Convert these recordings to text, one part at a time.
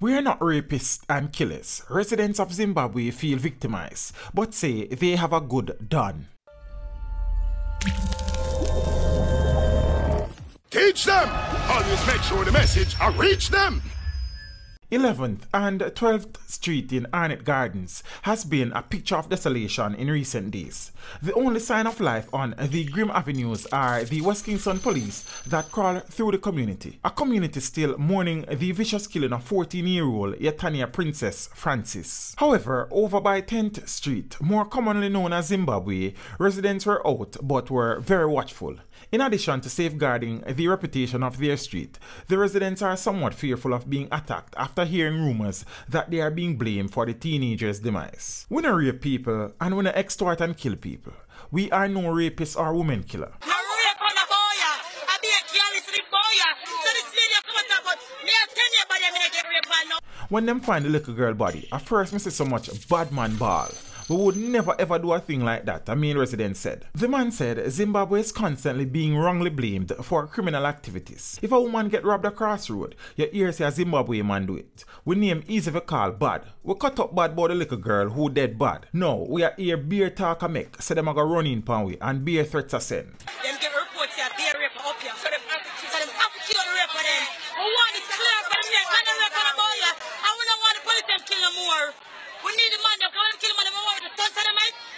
We are not rapists and killers. Residents of Zimbabwe feel victimized, but say they have a good done. Teach them! Always make sure the message will reach them! 11th and 12th Street in Arnett Gardens has been a picture of desolation in recent days. The only sign of life on the grim avenues are the West Kingston police that crawl through the community. A community still mourning the vicious killing of 14-year-old Yetanya Princess Francis. However, over by 10th Street, more commonly known as Zimbabwe, residents were out but were very watchful. In addition to safeguarding the reputation of their street, the residents are somewhat fearful of being attacked after hearing rumors that they are being blamed for the teenagers' demise. We don't rape people and we don't extort and kill people. We are no rapists or women killer. When them find the little girl body, at first me see so much bad man ball. We would never ever do a thing like that, a main resident said. The man said Zimbabwe is constantly being wrongly blamed for criminal activities. If a woman get robbed across road, you hear say a Zimbabwe man do it. We name easy to call bad. We cut up bad about the little girl who dead bad. No, we are here beer talk a make, so them a go run in pan we and beer threats are sent. Them get reports here, beer rape up here. So them have to kill the rape for them. We want is clear for them, they can't rape on the boy, and we don't want the police them kill no more. We need the man them, come and kill them,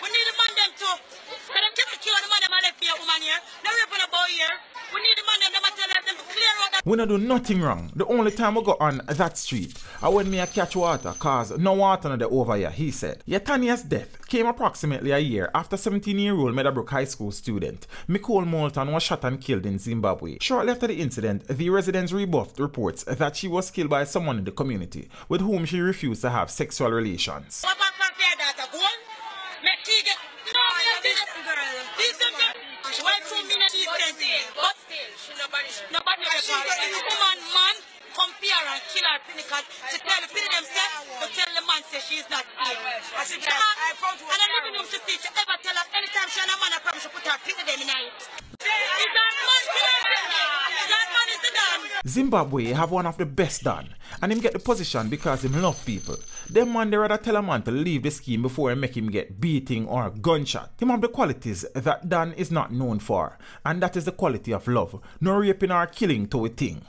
we need the man them too. So them can't kill the man them and left me a woman here. No rape on a boy here. We need the man them and tell them to clear out that. We don't do nothing wrong. The only time we go on that street I when me a catch water cause no water no dey over here, he said. Yetanya's death came approximately a year after 17-year-old Meadowbrook High School student Nicole Moulton was shot and killed in Zimbabwe. Shortly after the incident, the residents rebuffed reports that she was killed by someone in the community with whom she refused to have sexual relations. Zimbabwe have one of the best done, and him get the position because him love people. Them man they rather tell a man to leave the scheme before he make him get beating or gunshot. Him have the qualities that Dan is not known for, and that is the quality of love, no raping or killing to a thing.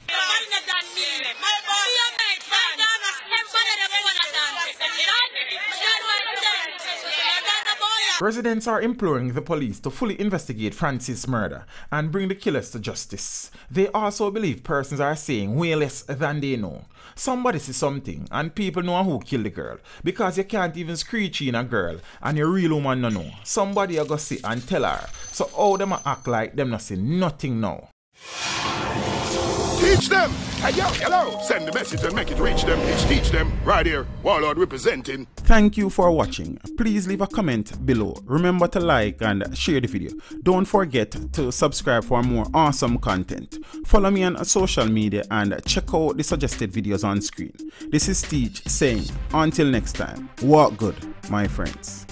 Residents are imploring the police to fully investigate Francis' murder and bring the killers to justice. They also believe persons are saying way less than they know. Somebody sees something and people know who killed the girl, because you can't even screech in a girl and your real woman no know. Somebody a go see and tell her. So how them a act like them not see nothing now? Teach them! Hey, yo, hello! Send the message and make it reach them. It's teach them. Right here, Warlord representing. Thank you for watching. Please leave a comment below. Remember to like and share the video. Don't forget to subscribe for more awesome content. Follow me on social media and check out the suggested videos on screen. This is Teach saying, until next time, walk good, my friends.